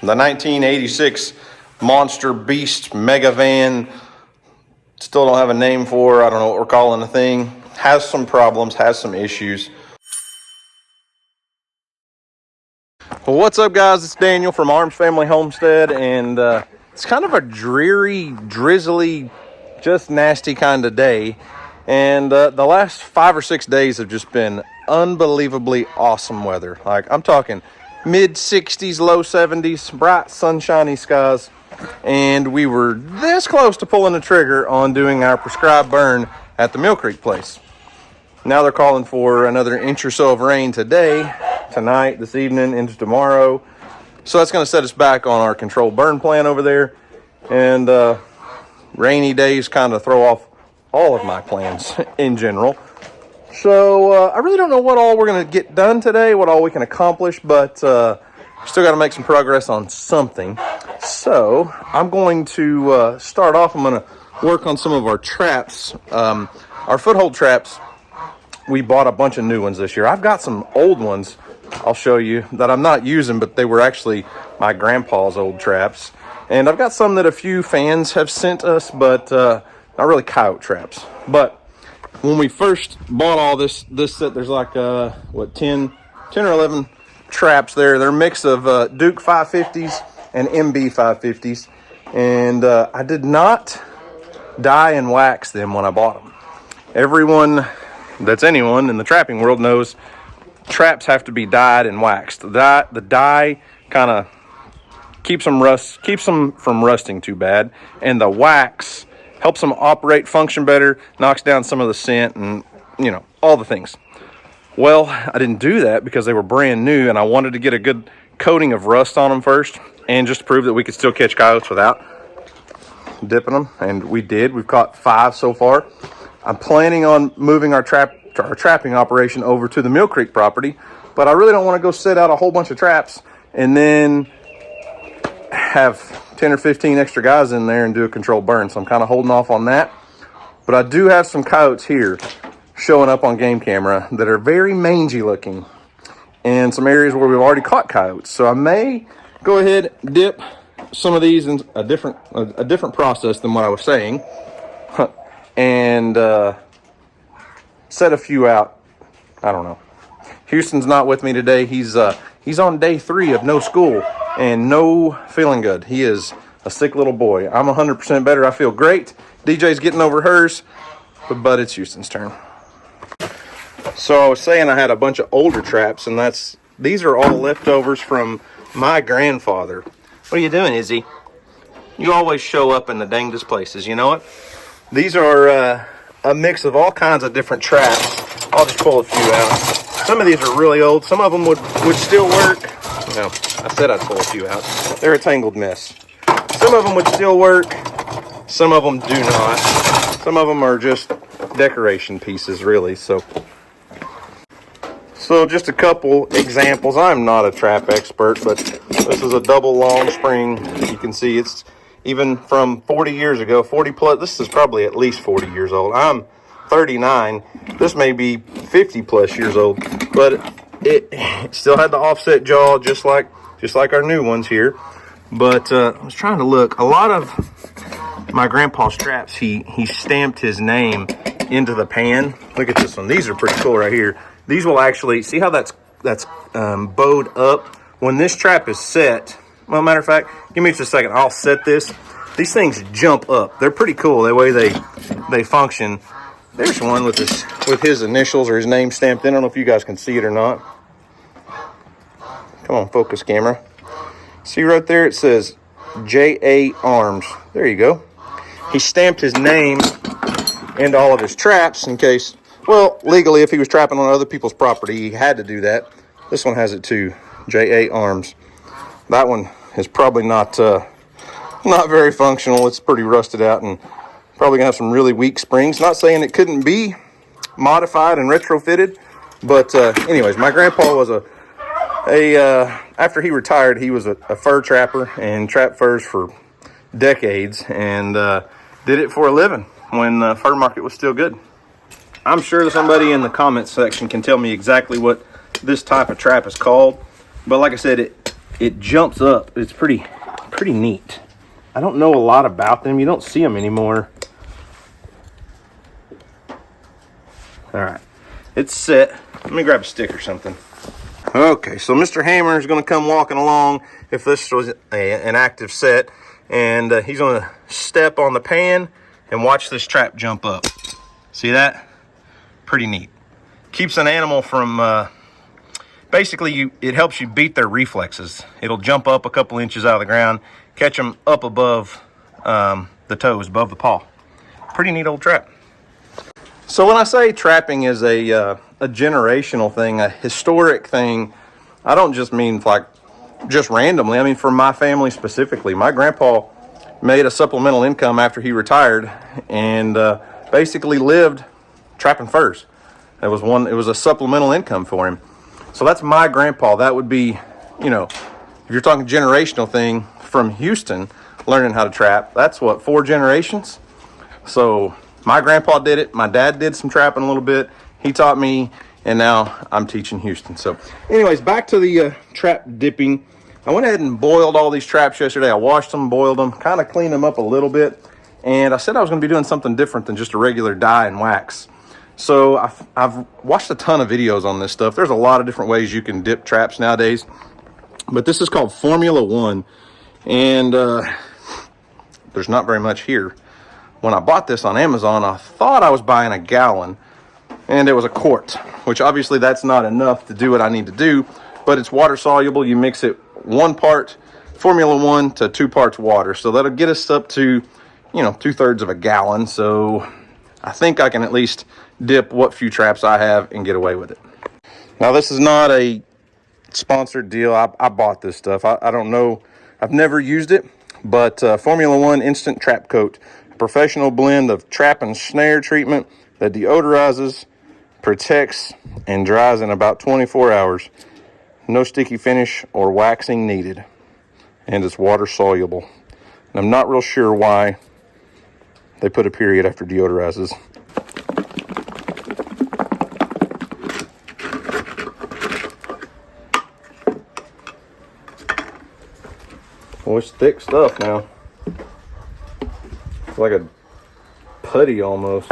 The 1986 Monster Beast Mega Van, still don't have a name for her. I don't know what we're calling the thing. Has some problems, has some issues. Well, what's up, guys? It's Daniel from Arms Family Homestead, and it's kind of a dreary, drizzly, just nasty kind of day. And the last 5 or 6 days have just been unbelievably awesome weather. Like, I'm talking mid 60s, low 70s, bright, sunshiny skies. And we were this close to pulling the trigger on doing our prescribed burn at the Mill Creek place. Now they're calling for another inch or so of rain today, tonight, this evening, into tomorrow. So that's going to set us back on our controlled burn plan over there. And rainy days kind of throw off all of my plans in general. So I really don't know what all we're going to get done today, what all we can accomplish, but still got to make some progress on something. So I'm going to start off. I'm going to work on some of our traps. Our foothold traps, we bought a bunch of new ones this year. I've got some old ones I'll show you that I'm not using, but they were actually my grandpa's old traps. And I've got some that a few fans have sent us, but not really coyote traps. But when we first bought all this set, there's like 10 or 11 traps there. They're a mix of Duke 550s and MB 550s. And I did not dye and wax them when I bought them. Everyone that's anyone in the trapping world knows traps have to be dyed and waxed. The dye kind of keeps them from rusting too bad, and the wax helps them operate, function better, knocks down some of the scent, and all the things. Well, I didn't do that because they were brand new, and I wanted to get a good coating of rust on them first, and just to prove that we could still catch coyotes without dipping them. And we did. We've caught 5 so far. I'm planning on moving our trapping operation over to the Mill Creek property, but I really don't want to go set out a whole bunch of traps and then have 10 or 15 extra guys in there and do a controlled burn. So I'm kind of holding off on that. But I do have some coyotes here showing up on game camera that are very mangy looking, and some areas where we've already caught coyotes. So I may go ahead, dip some of these in a different process than what I was saying, and set a few out. I don't know. Houston's not with me today. He's on day 3 of no school and no feeling good. He is a sick little boy. I'm 100% better. I feel great. DJ's getting over hers, but it's Houston's turn. So I was saying I had a bunch of older traps, and these are all leftovers from my grandfather. What are you doing, Izzy? You always show up in the dangest places, you know it? These are a mix of all kinds of different traps. I'll just pull a few out. Some of these are really old. Some of them would still work. No, I said I'd pull a few out. They're a tangled mess. Some of them would still work. Some of them do not. Some of them are just decoration pieces, really. So just a couple examples. I'm not a trap expert, but this is a double long spring. You can see it's even from 40 years ago, 40 plus. This is probably at least 40 years old. I'm 39. This may be 50 plus years old, but it still had the offset jaw, just like our new ones here. But I was trying to look. A lot of my grandpa's traps, he stamped his name into the pan. Look at this one. These are pretty cool right here. These will actually, see how that's bowed up? When this trap is set, well, matter of fact, give me just a second. I'll set this. These things jump up. They're pretty cool the way they function. There's one with his initials or his name stamped in. I don't know if you guys can see it or not. Come on, focus camera. See right there, it says J.A. Arms. There you go. He stamped his name into all of his traps in case, well, legally, if he was trapping on other people's property, he had to do that. This one has it too, J.A. Arms. That one is probably not very functional. It's pretty rusted out and probably gonna have some really weak springs. Not saying it couldn't be modified and retrofitted, but anyways, my grandpa was after he retired, he was a fur trapper and trapped furs for decades, and did it for a living when the fur market was still good. I'm sure somebody in the comments section can tell me exactly what this type of trap is called, but like I said, it jumps up. It's pretty neat. I don't know a lot about them. You don't see them anymore. All right, it's set. Let me grab a stick or something. Okay, so Mr. Hammer is going to come walking along if this was an active set, and he's going to step on the pan and watch this trap jump up. See that? Pretty neat. Keeps an animal from, basically it helps you beat their reflexes. It'll jump up a couple inches out of the ground, catch them up above the toes, above the paw. Pretty neat old trap. So when I say trapping is a generational thing, a historic thing, I don't just mean like just randomly. I mean for my family specifically. My grandpa made a supplemental income after he retired and basically lived trapping furs. It was a supplemental income for him. So that's my grandpa. That would be, you know, if you're talking generational thing from Houston, learning how to trap, that's what, 4 generations? So my grandpa did it. My dad did some trapping a little bit. He taught me, and now I'm teaching Houston. So anyways, back to the trap dipping. I went ahead and boiled all these traps yesterday. I washed them, boiled them, kind of cleaned them up a little bit. And I said I was going to be doing something different than just a regular dye and wax. So I've watched a ton of videos on this stuff. There's a lot of different ways you can dip traps nowadays. But this is called Formula 1. And there's not very much here. When I bought this on Amazon, I thought I was buying a gallon, and it was a quart, which obviously that's not enough to do what I need to do, but it's water soluble. You mix it 1 part Formula 1 to 2 parts water. So that'll get us up to, you know, 2/3 of a gallon. So I think I can at least dip what few traps I have and get away with it. Now, this is not a sponsored deal. I bought this stuff. I don't know. I've never used it, but Formula 1 Instant Trap Coat. Professional blend of trap and snare treatment that deodorizes, protects, and dries in about 24 hours. No sticky finish or waxing needed. And it's water soluble. And I'm not real sure why they put a period after deodorizes. Well, it's thick stuff now. It's like a putty almost.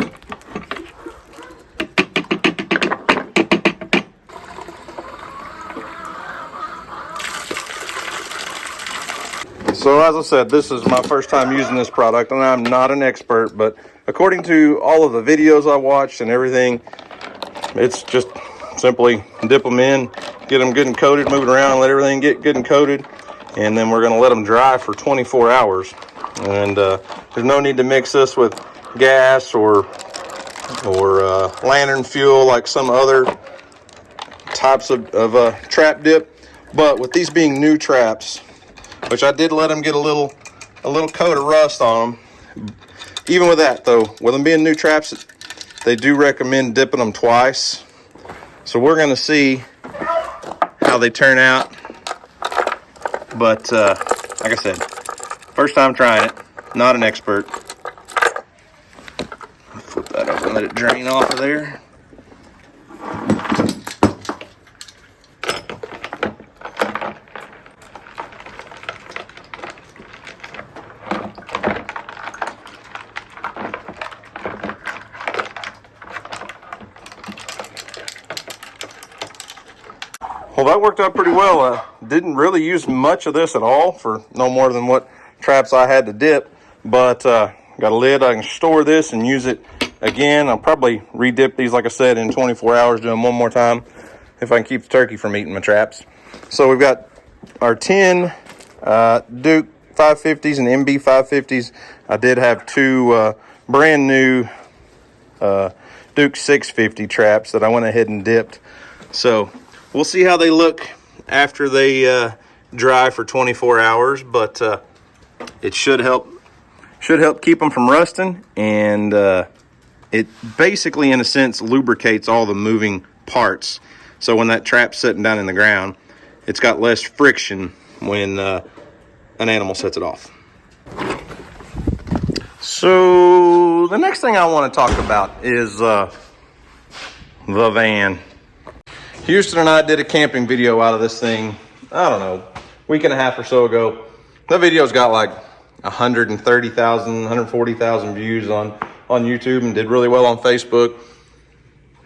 So as I said, this is my first time using this product, and I'm not an expert, but according to all of the videos I watched and everything, it's just simply dip them in, get them good and coated, move it around, let everything get good and coated, and then we're going to let them dry for 24 hours. And there's no need to mix this with gas or lantern fuel like some other types of trap dip. But with these being new traps, which I did let them get a little coat of rust on them. Even with that though, with them being new traps, they do recommend dipping them twice. So we're going to see how they turn out. But like I said, first time trying it, not an expert. Flip that over and let it drain off of there. Well, that worked out pretty well. I didn't really use much of this at all for no more than what traps I had to dip, but got a lid. I can store this and use it again. I'll probably re-dip these, like I said, in 24 hours, do them one more time if I can keep the turkey from eating my traps. So we've got our 10 Duke 550s and MB 550s. I did have 2 brand new Duke 650 traps that I went ahead and dipped. So we'll see how they look after they dry for 24 hours, but it should help keep them from rusting, and it basically, in a sense, lubricates all the moving parts. So when that trap's sitting down in the ground, it's got less friction when an animal sets it off. So the next thing I want to talk about is the van. Houston and I did a camping video out of this thing, I don't know, week and a half or so ago. That video's got like 130,000, 140,000 views on YouTube and did really well on Facebook.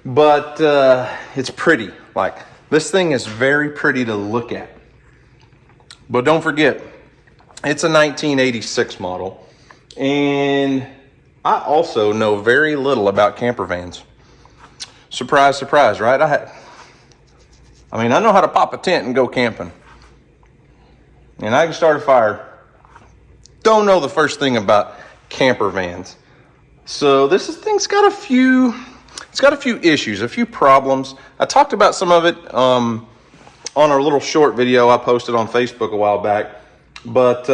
But it's pretty. Like, this thing is very pretty to look at. But don't forget, it's a 1986 model. And I also know very little about camper vans. Surprise, surprise, right? I know how to pop a tent and go camping. And I can start a fire. Don't know the first thing about camper vans. So thing's got a few issues, a few problems. I talked about some of it on our little short video I posted on Facebook a while back. But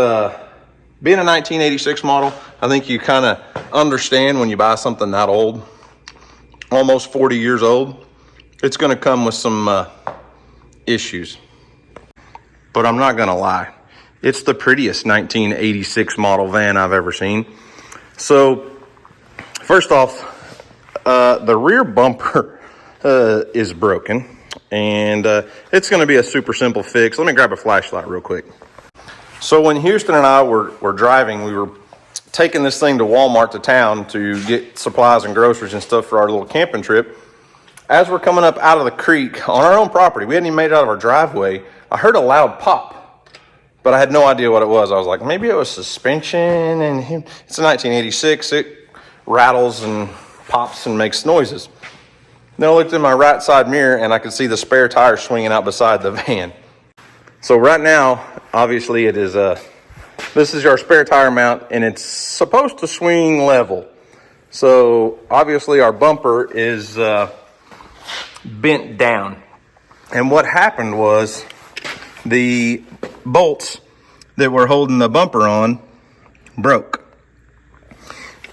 being a 1986 model, I think you kind of understand when you buy something that old, almost 40 years old, it's going to come with some issues. But I'm not going to lie. It's the prettiest 1986 model van I've ever seen. So, first off, the rear bumper is broken. And it's going to be a super simple fix. Let me grab a flashlight real quick. So when Houston and I were driving, we were taking this thing to Walmart to town to get supplies and groceries and stuff for our little camping trip. As we're coming up out of the creek on our own property, we hadn't even made it out of our driveway, I heard a loud pop. But I had no idea what it was. I was like, maybe it was suspension, and it's a 1986. It rattles and pops and makes noises. Then I looked in my right side mirror, and I could see the spare tire swinging out beside the van. So right now, obviously, it is this is our spare tire mount, and it's supposed to swing level. So obviously, our bumper is bent down. And what happened was the bolts that were holding the bumper on broke.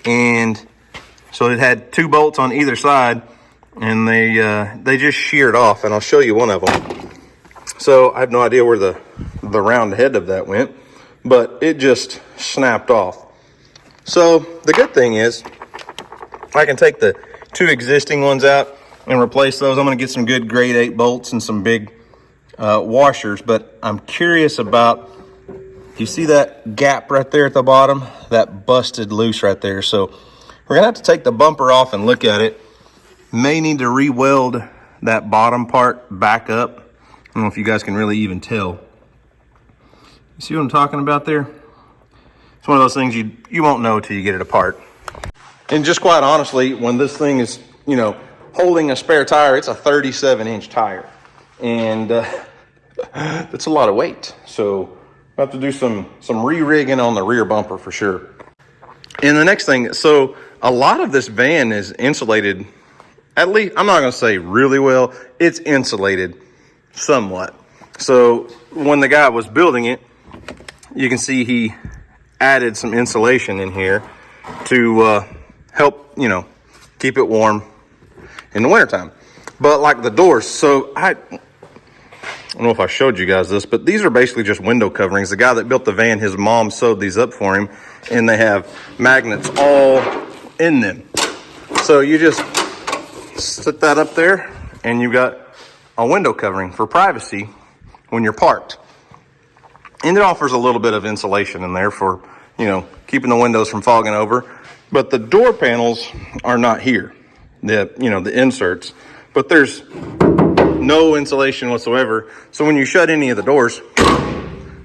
And so it had two bolts on either side, and they just sheared off, and I'll show you one of them. So I have no idea where the round head of that went, but it just snapped off. So the good thing is I can take the two existing ones out and replace those. I'm going to get some good grade 8 bolts and some big washers, but I'm curious about, you see that gap right there at the bottom? That busted loose right there. So we're going to have to take the bumper off and look at it. May need to re-weld that bottom part back up. I don't know if you guys can really even tell. You see what I'm talking about there? It's one of those things you won't know till you get it apart. And just quite honestly, when this thing is, holding a spare tire, it's a 37-inch tire. And that's a lot of weight. So I'll have to do some re-rigging on the rear bumper for sure. And the next thing, so a lot of this van is insulated, at least, I'm not going to say really well, it's insulated somewhat. So when the guy was building it, you can see he added some insulation in here to help, keep it warm in the wintertime. But like the doors, so I don't know if I showed you guys this, but these are basically just window coverings. The guy that built the van, his mom sewed these up for him, and they have magnets all in them. So you just sit that up there, and you've got a window covering for privacy when you're parked. And it offers a little bit of insulation in there for, keeping the windows from fogging over. But the door panels are not here, the inserts. But there's no insulation whatsoever. So when you shut any of the doors,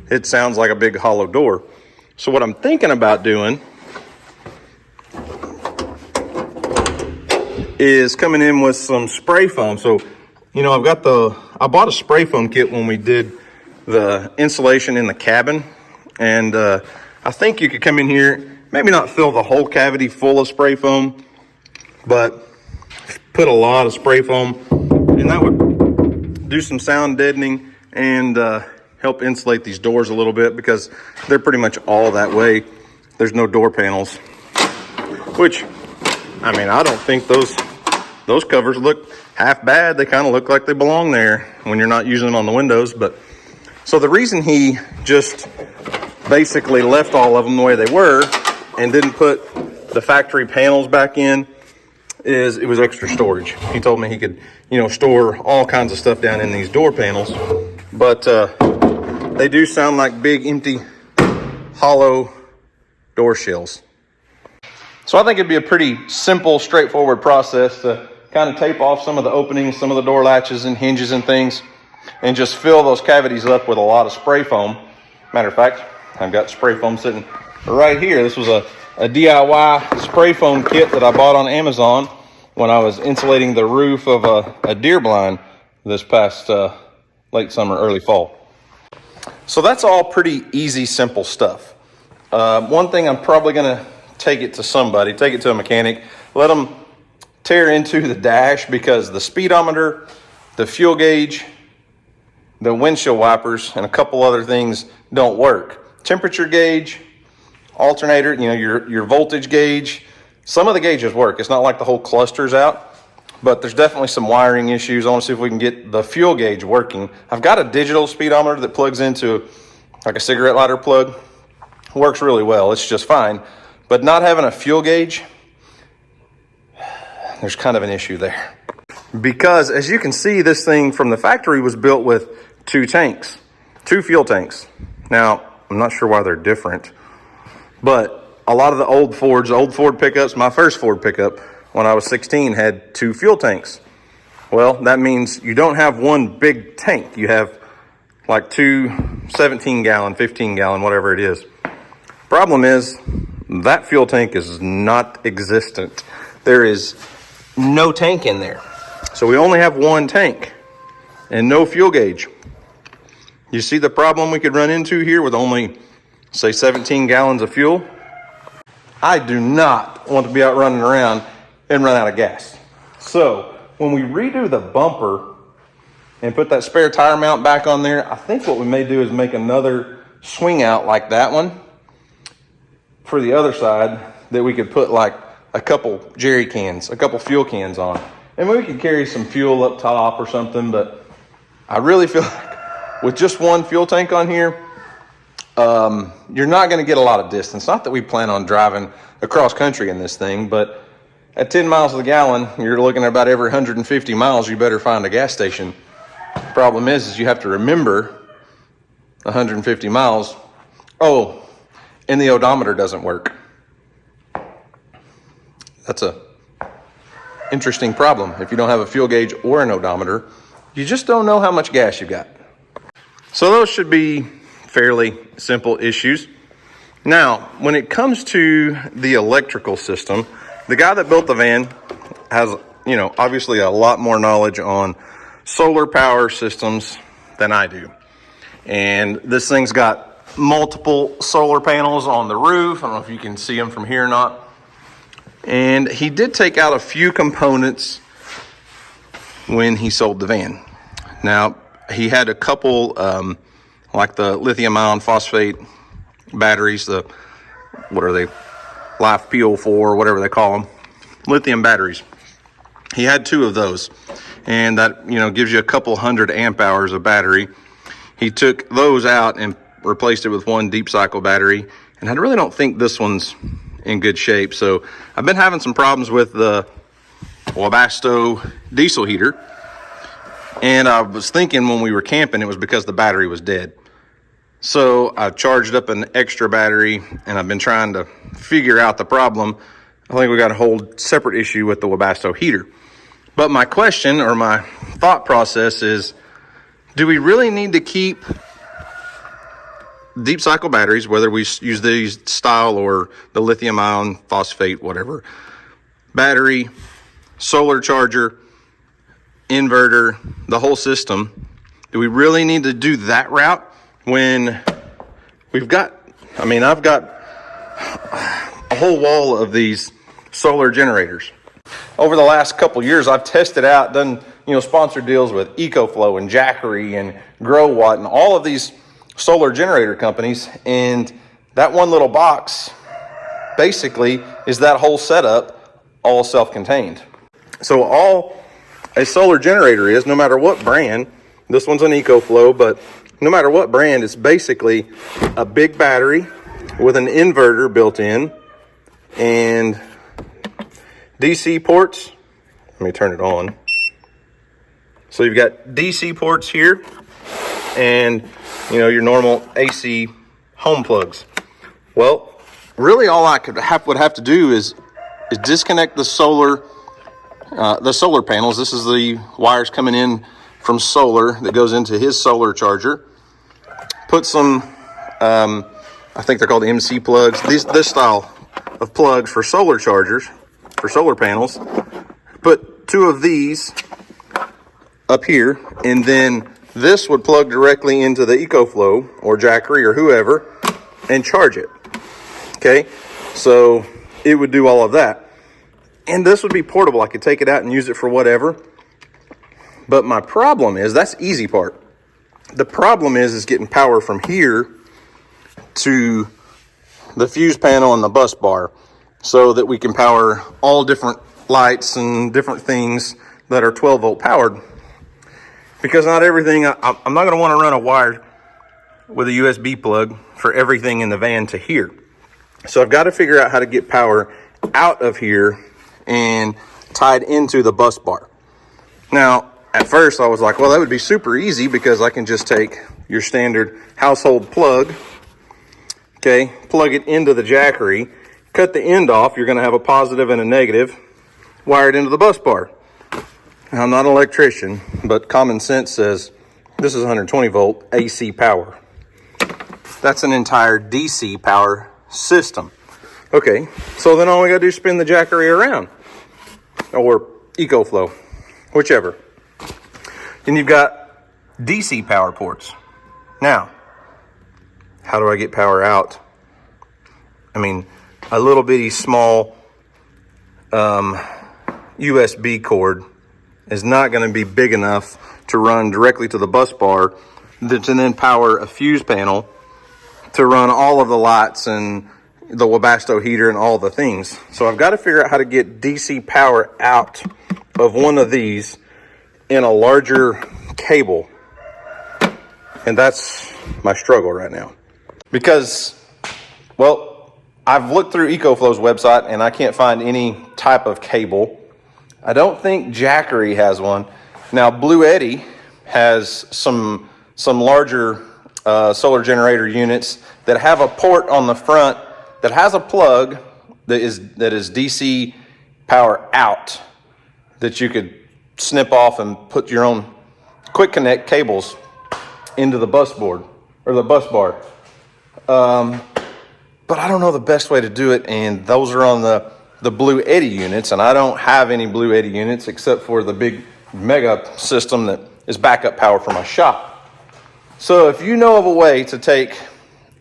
it sounds like a big hollow door. So what I'm thinking about doing is coming in with some spray foam. So, I bought a spray foam kit when we did the insulation in the cabin. And I think you could come in here, maybe not fill the whole cavity full of spray foam, but put a lot of spray foam, and that would do some sound deadening and help insulate these doors a little bit, because they're pretty much all that way. There's no door panels, which, I don't think those covers look half bad. They kind of look like they belong there when you're not using them on the windows. But so the reason he just basically left all of them the way they were and didn't put the factory panels back in is it was extra storage. He told me he could, store all kinds of stuff down in these door panels. But they do sound like big, empty, hollow door shells. So I think it'd be a pretty simple, straightforward process to kind of tape off some of the openings, some of the door latches and hinges and things, and just fill those cavities up with a lot of spray foam. Matter of fact, I've got spray foam sitting right here. This was a DIY spray foam kit that I bought on Amazon when I was insulating the roof of a deer blind this past late summer, early fall. So that's all pretty easy, simple stuff. One thing I'm probably going to take it to a mechanic, let them tear into the dash, because the speedometer, the fuel gauge, the windshield wipers, and a couple other things don't work. Temperature gauge, alternator, your voltage gauge, some of the gauges work. It's not like the whole cluster's out, but there's definitely some wiring issues. I want to see if we can get the fuel gauge working. I've got a digital speedometer that plugs into like a cigarette lighter plug. Works really well. It's just fine. But not having a fuel gauge, there's kind of an issue there. Because as you can see, this thing from the factory was built with two fuel tanks. Now, I'm not sure why they're different, but a lot of the old Ford pickups, my first Ford pickup when I was 16 had two fuel tanks. Well, that means you don't have one big tank. You have like two 17-gallon, 15-gallon, whatever it is. Problem is, that fuel tank is not existent. There is no tank in there. So we only have one tank and no fuel gauge. You see the problem we could run into here with only, say, 17 gallons of fuel? I do not want to be out running around and run out of gas. So when we redo the bumper and put that spare tire mount back on there, I think what we may do is make another swing out like that one for the other side that we could put like a couple jerry cans, a couple fuel cans on. And we could carry some fuel up top or something, but I really feel like with just one fuel tank on here, you're not going to get a lot of distance. Not that we plan on driving across country in this thing, but at 10 miles to the gallon, you're looking at about every 150 miles, you better find a gas station. Problem is you have to remember 150 miles. Oh, and the odometer doesn't work. That's a interesting problem. If you don't have a fuel gauge or an odometer, you just don't know how much gas you got. So those should be fairly simple issues. Now, when it comes to the electrical system, the guy that built the van has, obviously a lot more knowledge on solar power systems than I do. And this thing's got multiple solar panels on the roof. I don't know if you can see them from here or not. And he did take out a few components when he sold the van. Now, he had a couple, like the lithium ion phosphate batteries, what are they? Life PO4, whatever they call them. Lithium batteries. He had two of those. And that, gives you a couple hundred amp hours of battery. He took those out and replaced it with one deep cycle battery. And I really don't think this one's in good shape. So I've been having some problems with the Webasto diesel heater. And I was thinking when we were camping, it was because the battery was dead. So I charged up an extra battery and I've been trying to figure out the problem. I think we got a whole separate issue with the Webasto heater. But my question or my thought process is, do we really need to keep deep cycle batteries, whether we use these style or the lithium ion phosphate, whatever, battery, solar charger, inverter, the whole system? Do we really need to do that route when I've got a whole wall of these solar generators? Over the last couple years, I've tested out, done, sponsored deals with EcoFlow and Jackery and GrowWatt and all of these solar generator companies. And that one little box basically is that whole setup, all self-contained. So all a solar generator is, no matter what brand, this one's an EcoFlow, but no matter what brand, it's basically a big battery with an inverter built in and DC ports. Let me turn it on. So you've got DC ports here, and you know, your normal AC home plugs. Well, really all I would have to do is disconnect the solar panels. This is the wires coming in from solar that goes into his solar charger. Put some, I think they're called MC plugs. This style of plugs for solar chargers, for solar panels. Put 2 of these up here, and then this would plug directly into the EcoFlow or Jackery or whoever and charge it. Okay, so it would do all of that. And this would be portable. I could take it out and use it for whatever. But my problem is, that's the easy part. The problem is getting power from here to the fuse panel and the bus bar so that we can power all different lights and different things that are 12 volt powered. Because not everything, I'm not going to want to run a wire with a USB plug for everything in the van to here. So I've got to figure out how to get power out of here and tied into the bus bar. Now, at first I was like, well, that would be super easy because I can just take your standard household plug, okay, plug it into the Jackery, cut the end off. You're going to have a positive and a negative wired into the bus bar. Now, I'm not an electrician, but common sense says this is 120 volt AC power. That's an entire DC power system. Okay, so then all we got to do is spin the Jackery around, or EcoFlow, whichever. Then you've got DC power ports. Now, how do I get power out? I mean, a little bitty small USB cord is not going to be big enough to run directly to the bus bar to then power a fuse panel to run all of the lights and the Webasto heater and all the things. So I've got to figure out how to get DC power out of one of these in a larger cable. And that's my struggle right now. Because, well, I've looked through EcoFlow's website and I can't find any type of cable. I don't think Jackery has one. Now, Blue Eddy has some larger solar generator units that have a port on the front that has a plug that is DC power out that you could snip off and put your own quick connect cables into the bus board or the bus bar. But I don't know the best way to do it, and those are on the Blue Eddy units, and I don't have any Blue Eddy units except for the big mega system that is backup power for my shop. So if you know of a way to take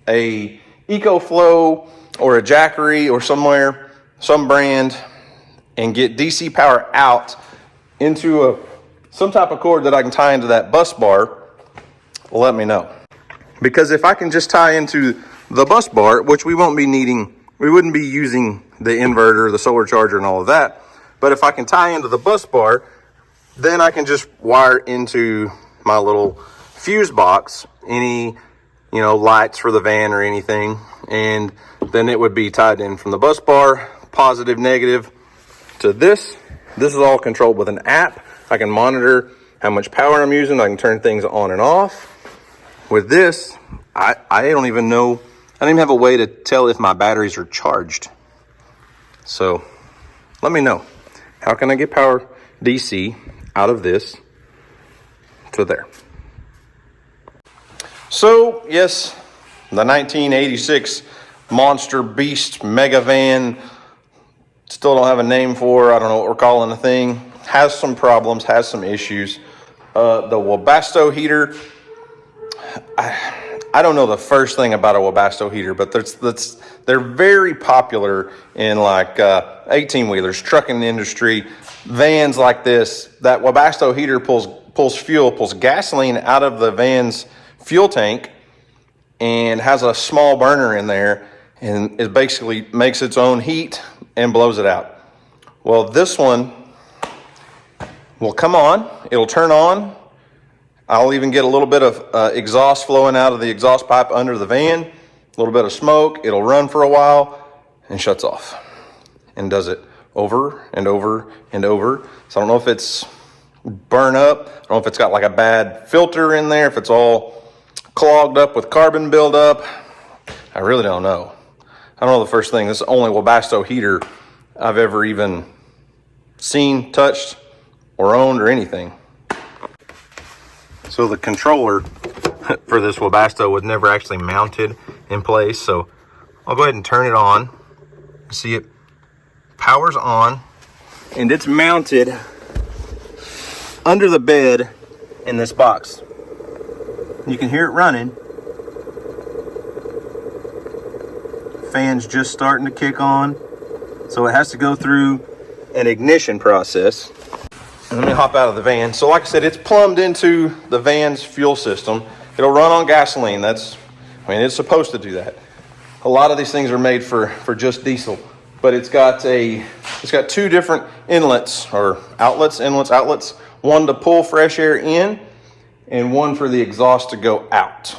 a EcoFlow or a Jackery or some brand, and get DC power out into some type of cord that I can tie into that bus bar, let me know. Because if I can just tie into the bus bar, which we wouldn't be using the inverter, the solar charger and all of that, but if I can tie into the bus bar, then I can just wire into my little fuse box any lights for the van or anything, and then it would be tied in from the bus bar, positive, negative to this. This is all controlled with an app. I can monitor how much power I'm using. I can turn things on and off. With this, I don't even know. I don't even have a way to tell if my batteries are charged. So let me know. How can I get power DC out of this to there? So yes, the 1986 Monster Beast Mega Van, still don't have a name for, I don't know what we're calling the thing, has some problems, has some issues. The Webasto heater, I don't know the first thing about a Webasto heater, but they're very popular in like 18-wheelers, trucking industry, vans like this. That Webasto heater pulls gasoline out of the van's fuel tank and has a small burner in there, and it basically makes its own heat and blows it out. Well, this one will come on, it'll turn on. I'll even get a little bit of exhaust flowing out of the exhaust pipe under the van, a little bit of smoke. It'll run for a while and shuts off, and does it over and over and over. So I don't know if it's burn up. I don't know if it's got like a bad filter in there, if it's all clogged up with carbon buildup. I really don't know. I don't know the first thing. This is the only Webasto heater I've ever even seen, touched, or owned, or anything. So the controller for this Webasto was never actually mounted in place. So I'll go ahead and turn it on. See, it powers on, and it's mounted under the bed in this box. You can hear it running. Fan's just starting to kick on, so it has to go through an ignition process. And let me hop out of the van. So like I said, it's plumbed into the van's fuel system. It'll run on gasoline. It's supposed to do that. A lot of these things are made for just diesel, but it's got two different inlets or outlets, one to pull fresh air in and one for the exhaust to go out.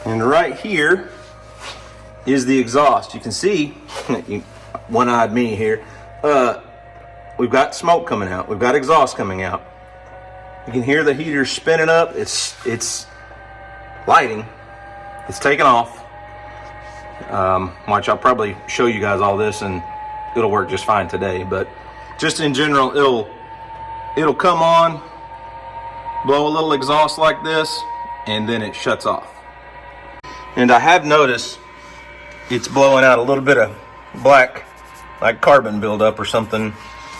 And right here is the exhaust. You can see, one-eyed me here, we've got smoke coming out. We've got exhaust coming out. You can hear the heater spinning up. It's lighting. It's taking off. Watch, I'll probably show you guys all this and it'll work just fine today. But just in general, it'll come on, blow a little exhaust like this, and then it shuts off. And I have noticed it's blowing out a little bit of black, like carbon buildup or something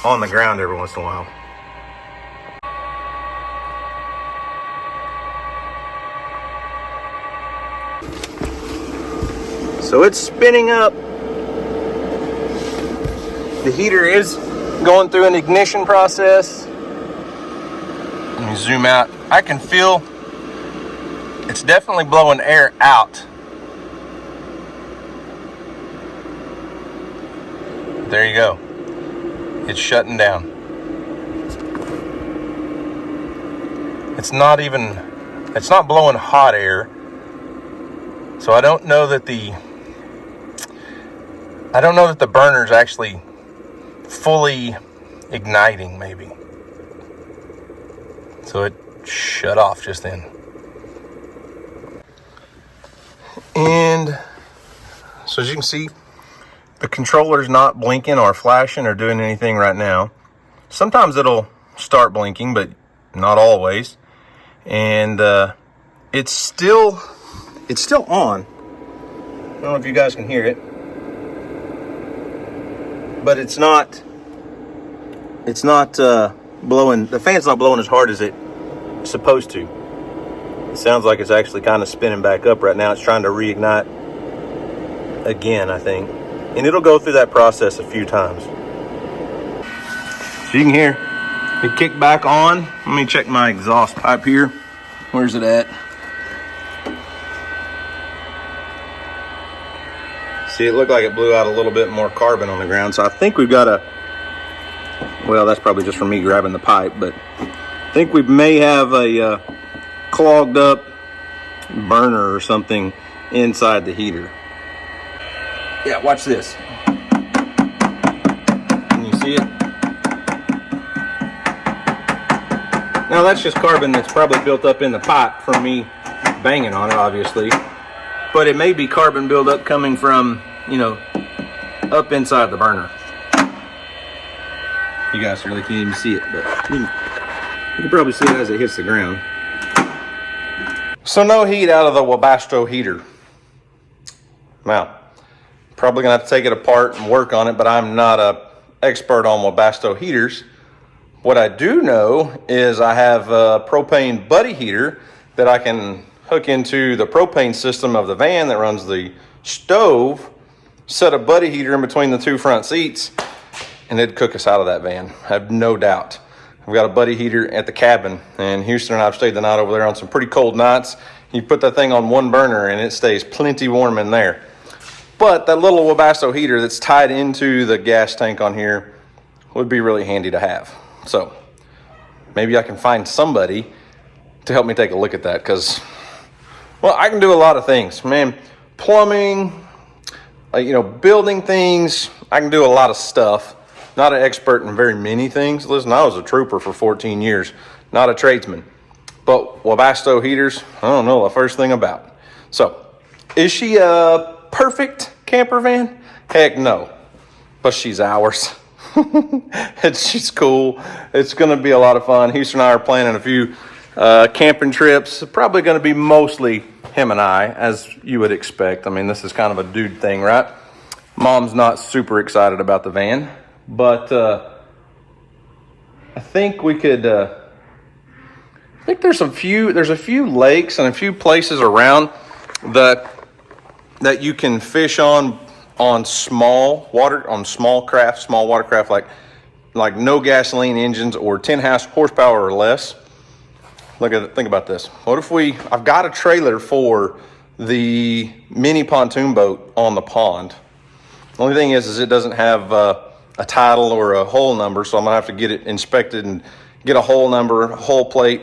on the ground every once in a while. So it's spinning up. The heater is going through an ignition process. Let me zoom out. I can feel it's definitely blowing air out. There you go. It's shutting down. It's not blowing hot air. So I don't know that the burner's actually fully igniting, maybe. So it shut off just then. And so as you can see, the controller's not blinking or flashing or doing anything right now. Sometimes it'll start blinking, but not always. And it's still on. I don't know if you guys can hear it, but it's not blowing. The fan's not blowing as hard as it's supposed to. It sounds like it's actually kind of spinning back up right now. It's trying to reignite again, I think. And it'll go through that process a few times. So you can hear it kick back on. Let me check my exhaust pipe here. Where's it at? See, it looked like it blew out a little bit more carbon on the ground. So I think we've got well, that's probably just from me grabbing the pipe, but I think we may have a clogged up burner or something inside the heater. Yeah, watch this. Can you see it? Now that's just carbon that's probably built up in the pipe from me banging on it, obviously. But it may be carbon buildup coming from, up inside the burner. You guys really can't even see it, but you can probably see it as it hits the ground. So no heat out of the Webasto heater. Now, probably gonna have to take it apart and work on it, but I'm not an expert on Webasto heaters. What I do know is I have a propane buddy heater that I can hook into the propane system of the van that runs the stove, set a buddy heater in between the two front seats, and it'd cook us out of that van. I have no doubt. I've got a buddy heater at the cabin, and Houston and I've stayed the night over there on some pretty cold nights. You put that thing on one burner and it stays plenty warm in there. But that little Webasto heater that's tied into the gas tank on here would be really handy to have. So maybe I can find somebody to help me take a look at that, because, well, I can do a lot of things, man. Plumbing, building things. I can do a lot of stuff. Not an expert in very many things. Listen, I was a trooper for 14 years, not a tradesman. But Webasto heaters, I don't know the first thing about it. So, is she a perfect camper van? Heck no. But she's ours. She's cool. It's going to be a lot of fun. Houston and I are planning a few camping trips. Probably going to be mostly him and I, as you would expect. I mean, this is kind of a dude thing, right? Mom's not super excited about the van, but I think we could. I think there's a few lakes and a few places around that you can fish on small watercraft, like no gasoline engines or 10 horsepower or less. Think about this. What if I've got a trailer for the mini pontoon boat on the pond. The only thing is it doesn't have a title or a hull number, so I'm gonna have to get it inspected and get a hull number, a hull plate,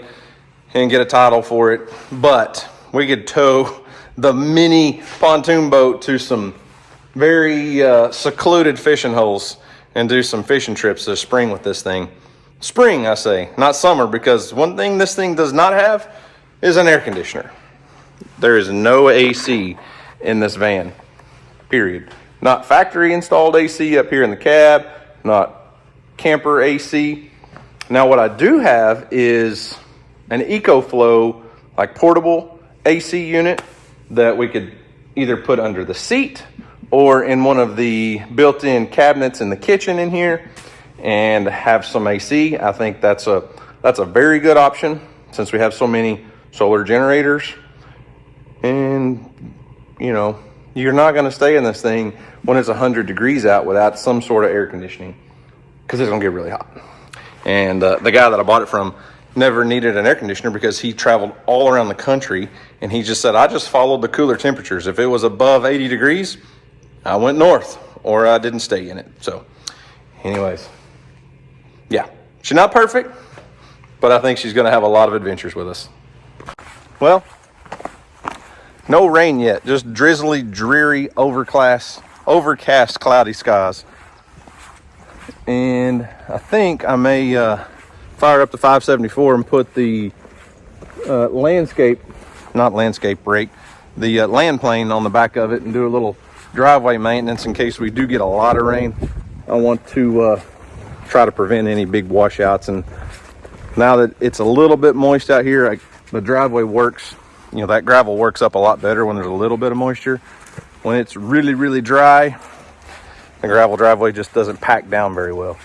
and get a title for it. But we could tow the mini pontoon boat to some very secluded fishing holes and do some fishing trips this spring with this thing. Spring, I say, not summer, because one thing this thing does not have is an air conditioner. There is no AC in this van, period. Not factory installed AC up here in the cab, not camper AC. Now what I do have is an EcoFlow, like portable AC unit that we could either put under the seat or in one of the built-in cabinets in the kitchen in here and have some AC. I think that's a very good option since we have so many solar generators. And, you know, you're not going to stay in this thing when it's 100 degrees out without some sort of air conditioning because it's going to get really hot. And the guy that I bought it from never needed an air conditioner because he traveled all around the country, and he just said, I just followed the cooler temperatures. If it was above 80 degrees, I went north or I didn't stay in it. So anyways, yeah, she's not perfect, but I think she's going to have a lot of adventures with us. Well, no rain yet, just drizzly, dreary, overcast, cloudy skies. And I think I may fire up the 574 and put the land plane on the back of it and do a little driveway maintenance in case we do get a lot of rain. I want to try to prevent any big washouts. And now that it's a little bit moist out here, the driveway works. You know, that gravel works up a lot better when there's a little bit of moisture. When it's really, really dry, the gravel driveway just doesn't pack down very well.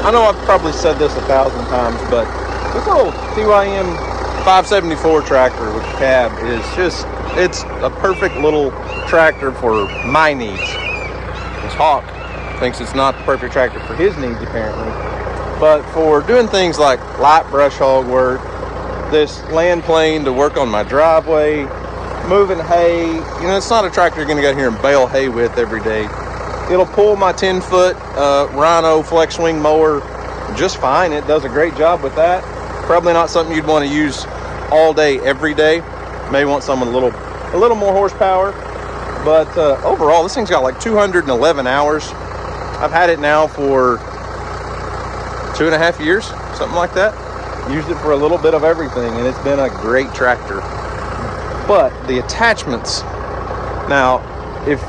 I know I've probably said this 1,000 times, but this little TYM 574 tractor with the cab is just, it's a perfect little tractor for my needs. This Hawk thinks it's not the perfect tractor for his needs, apparently. But for doing things like light brush hog work, this land plane to work on my driveway, moving hay, you know, it's not a tractor you're gonna go here and bale hay with every day. It'll pull my 10-foot Rhino flex swing mower just fine. It does a great job with that. Probably not something you'd want to use all day, every day. Maybe want something a little more horsepower. But overall, this thing's got like 211 hours. I've had it now for 2.5 years, something like that. Used it for a little bit of everything, and it's been a great tractor. But the attachments, now, if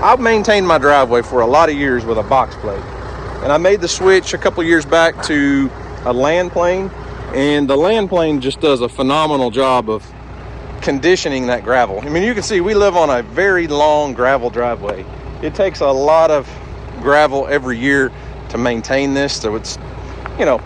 I've maintained my driveway for a lot of years with a box plate, and I made the switch a couple years back to a land plane, and the land plane just does a phenomenal job of conditioning that gravel. I mean, you can see we live on a very long gravel driveway. It takes a lot of gravel every year to maintain this, so it's, you know,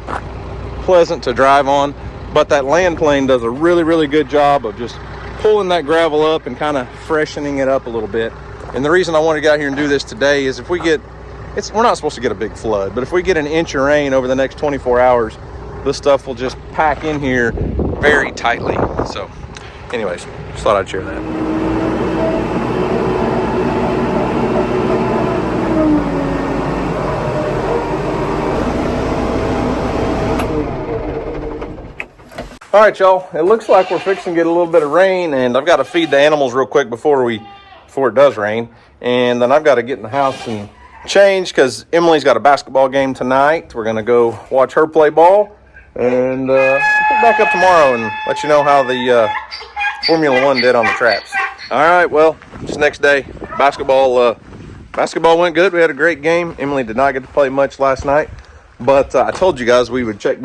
pleasant to drive on. But that land plane does a really, really good job of just pulling that gravel up and kind of freshening it up a little bit. And the reason I want to get out here and do this today is if we get, we're not supposed to get a big flood, but if we get an inch of rain over the next 24 hours, this stuff will just pack in here very tightly. So anyways, just thought I'd share that. All right, y'all, it looks like we're fixing to get a little bit of rain, and I've got to feed the animals real quick before it does rain. And then I've got to get in the house and change because Emily's got a basketball game tonight. We're going to go watch her play ball, and I'll pick back up tomorrow and let you know how the Formula One did on the traps. All right, well, it's next day. Basketball went good. We had a great game. Emily did not get to play much last night, but I told you guys we would check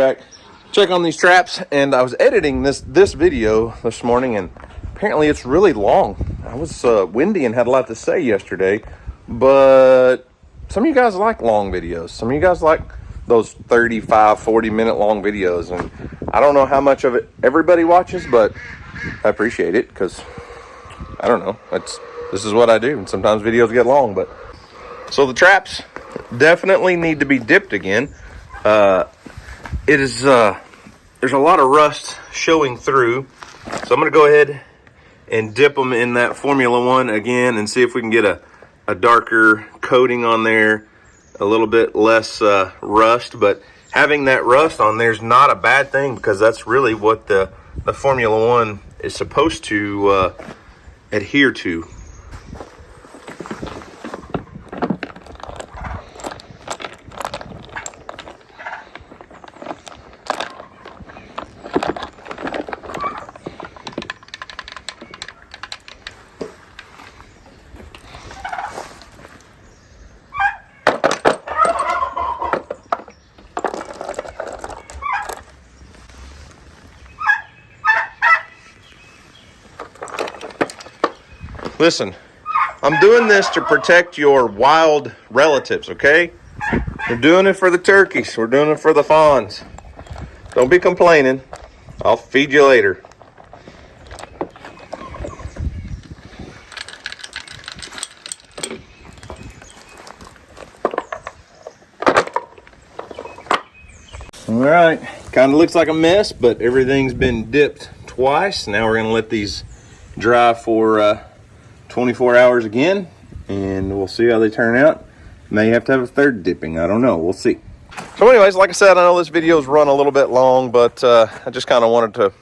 on these traps, and I was editing this video this morning, and apparently it's really long. I was windy and had a lot to say yesterday, but some of you guys like long videos. Some of you guys like those 35, 40-minute long videos, and I don't know how much of it everybody watches, but I appreciate it because, I don't know, this is what I do, and sometimes videos get long. But so the traps definitely need to be dipped again. There's a lot of rust showing through, so I'm going to go ahead and dip them in that Formula One again and see if we can get a darker coating on there, a little bit less rust. But having that rust on there is not a bad thing because that's really what the Formula One is supposed to adhere to. Listen, I'm doing this to protect your wild relatives, okay? We're doing it for the turkeys. We're doing it for the fawns. Don't be complaining. I'll feed you later. All right, kind of looks like a mess, but everything's been dipped twice. Now we're gonna let these dry for 24 hours again, and we'll see how they turn out. May have to have a third dipping. I don't know. We'll see. So anyways, like I said, I know this video's run a little bit long, but I just kind of wanted to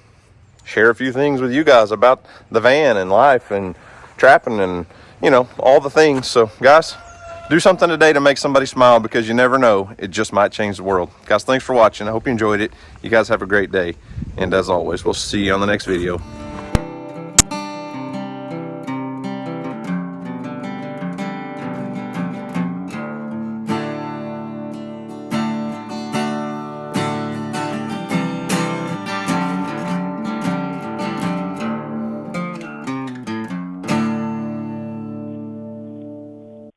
share a few things with you guys about the van and life and trapping and, you know, all the things. So guys, do something today to make somebody smile, because you never know, it just might change the world. Guys, thanks for watching. I hope you enjoyed it. You guys have a great day, and as always, we'll see you on the next video.